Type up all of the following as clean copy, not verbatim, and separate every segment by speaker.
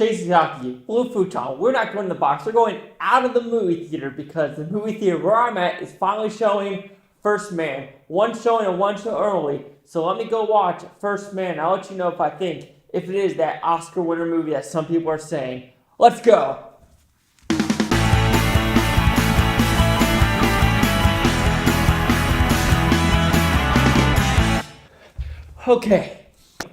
Speaker 1: Shea, blue Futon. We're not going to the box. We're going out of the movie theater because the movie theater where I'm at is finally showing First Man. One showing and one show early. So let me go watch First Man. I'll let you know if it is that Oscar winner movie that some people are saying. Let's go. Okay,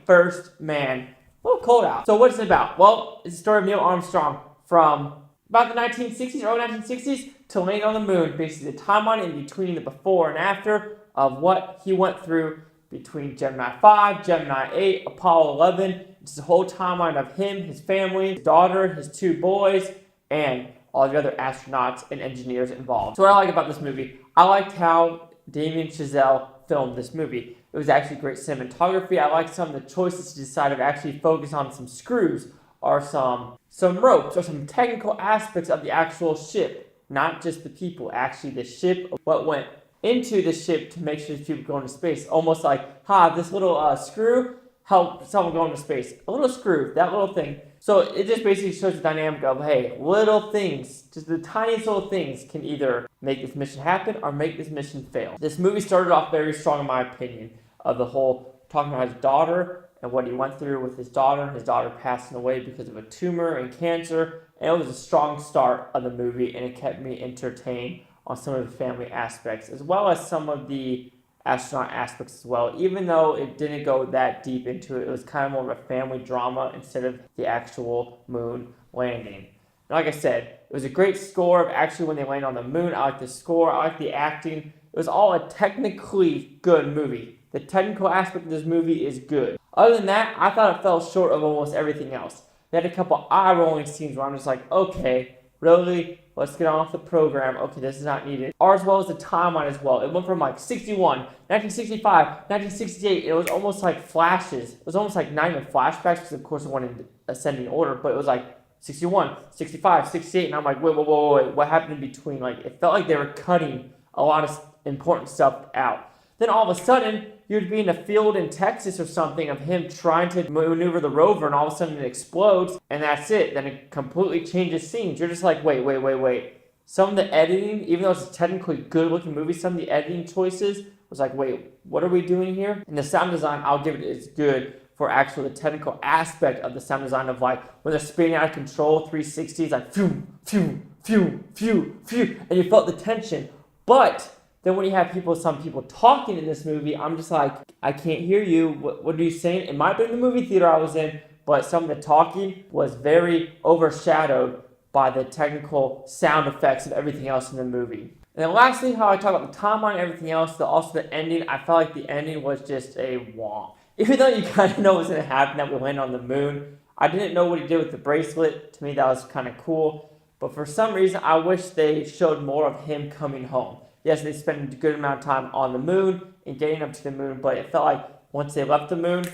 Speaker 1: First Man. A little cold out. So what's it about? Well, it's the story of Neil Armstrong from about the 1960s, early 1960s, to landing on the moon. Basically, the timeline in between the before and after of what he went through between Gemini 5, Gemini 8, Apollo 11. It's the whole timeline of him, his family, his daughter, his 2 boys, and all the other astronauts and engineers involved. So what I like about this movie, I liked how Damien Chazelle filmed this movie. It was actually great cinematography. I liked some of the choices he decided to actually focus on some screws or some ropes or some technical aspects of the actual ship, not just the people, actually the ship, what went into the ship to make sure these people go into space. Almost like, this little screw helped someone go into space. A little screw, that little thing. So it just basically shows the dynamic of, hey, little things, just the tiniest little things can either make this mission happen or make this mission fail. This movie started off very strong in my opinion, of the whole talking about his daughter and what he went through with his daughter passing away because of a tumor and cancer. And it was a strong start of the movie, and it kept me entertained on some of the family aspects, as well as some of the astronaut aspects as well. Even though it didn't go that deep into it, it was kind of more of a family drama instead of the actual moon landing. And like I said, it was a great score of actually when they landed on the moon. I like the score, I like the acting. It was all a technically good movie. The technical aspect of this movie is good. Other than that, I thought it fell short of almost everything else. They had a couple eye-rolling scenes where I'm just like, okay, really? Let's get on with the program. Okay, this is not needed. Or as well as the timeline as well. It went from like 61, 1965, 1968. It was almost like flashes. It was almost like not even flashbacks because of course it went in ascending order, but it was like 61, 65, 68. And I'm like, wait. What happened in between? Like, it felt like they were cutting a lot of important stuff out. Then all of a sudden, you'd be in a field in Texas or something of him trying to maneuver the rover, and all of a sudden it explodes, and that's it. Then it completely changes scenes. You're just like, wait. Some of the editing, even though it's a technically good-looking movie, some of the editing choices was like, wait, what are we doing here? And the sound design, I'll give it, it's good for actually the technical aspect of the sound design of like, when they're spinning out of control, 360s, like, phew, and you felt the tension. But then when you have some people talking in this movie, I'm just like, I can't hear you. What are you saying? It might be in the movie theater I was in, but some of the talking was very overshadowed by the technical sound effects of everything else in the movie. And then lastly, how I talk about the timeline and everything else, also the ending, I felt like the ending was just a womp. Even though you kind of know what's going to happen, that we land on the moon, I didn't know what he did with the bracelet. To me, that was kind of cool. But for some reason, I wish they showed more of him coming home. Yes, they spent a good amount of time on the moon and getting up to the moon, but it felt like once they left the moon,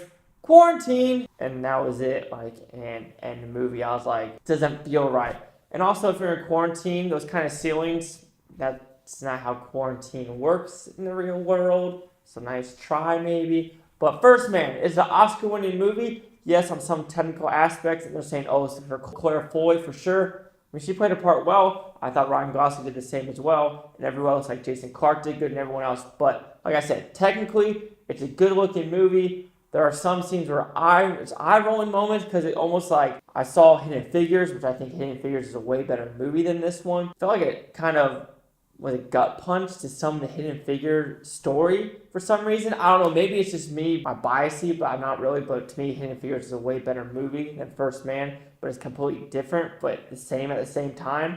Speaker 1: quarantine, and that was it. Like, and the movie, I was like, it doesn't feel right. And also, if you're in quarantine, those kind of ceilings, that's not how quarantine works in the real world. So nice try, maybe. But First Man is an Oscar-winning movie. Yes, on some technical aspects, and they're saying, oh, it's for Claire Foy for sure. I mean, she played a part well. I thought Ryan Gosling did the same as well. And everyone else, like Jason Clarke did good and everyone else. But like I said, technically, it's a good-looking movie. There are some scenes where it's eye-rolling moments because it almost like I saw Hidden Figures, which I think Hidden Figures is a way better movie than this one. I felt like it kind of was a gut punch to some of the Hidden Figure story for some reason. I don't know. Maybe it's just me, my biasy, but I'm not really. But to me, Hidden Figures is a way better movie than First Man. But it's completely different, but the same at the same time.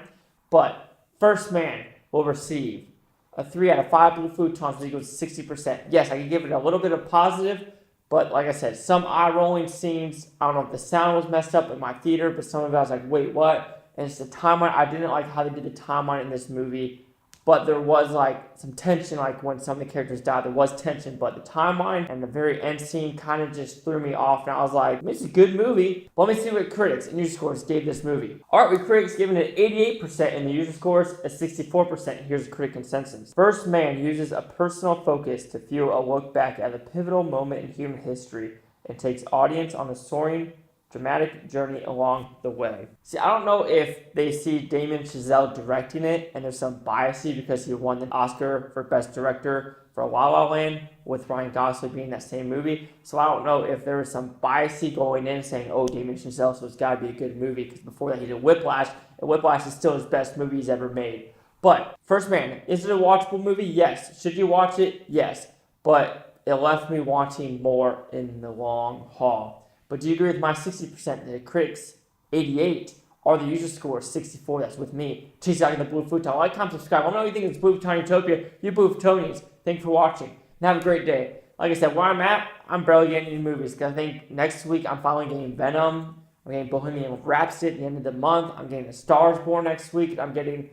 Speaker 1: But First Man will receive a 3 out of 5 blue futons, which equals 60%. Yes, I can give it a little bit of positive, but like I said, some eye-rolling scenes. I don't know if the sound was messed up in my theater, but some of it I was like, wait, what? And it's the timeline. I didn't like how they did the timeline in this movie. But there was like some tension, like when some of the characters died, there was tension. But the timeline and the very end scene kind of just threw me off. And I was like, this is a good movie. But let me see what critics and user scores gave this movie. Art with critics giving it 88% and the user scores a 64%. Here's the critic consensus. First Man uses a personal focus to fuel a look back at a pivotal moment in human history and takes audience on a soaring dramatic journey along the way. See, I don't know if they see Damien Chazelle directing it and there's some biasy because he won the Oscar for Best Director for La La Land with Ryan Gosling being that same movie. So I don't know if there was some biasy going in saying, oh, Damien Chazelle, so it's got to be a good movie, because before that he did Whiplash, and Whiplash is still his best movie he's ever made. But First Man, is it a watchable movie? Yes. Should you watch it? Yes. But it left me wanting more in the long haul. But do you agree with my 60%? The critics, 88, or the user score, 64. That's with me. Cheese out in the Blue Futon. Like, comment, subscribe. Let me know what you think of this Blue Futon Utopia. You Blue Futonians, thank you for watching. And have a great day. Like I said, where I'm at, I'm barely getting any movies. Because I think next week I'm finally getting Venom. I'm getting Bohemian Rhapsody at the end of the month. I'm getting A Star is Born next week. I'm getting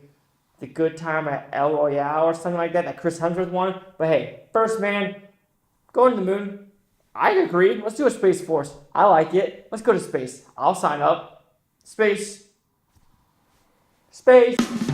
Speaker 1: The Good Time at El Royale or something like that. That Chris Hemsworth one. But hey, First Man, going to the moon. I agree. Let's do a Space Force. I like it. Let's go to space. I'll sign up. Space. Space.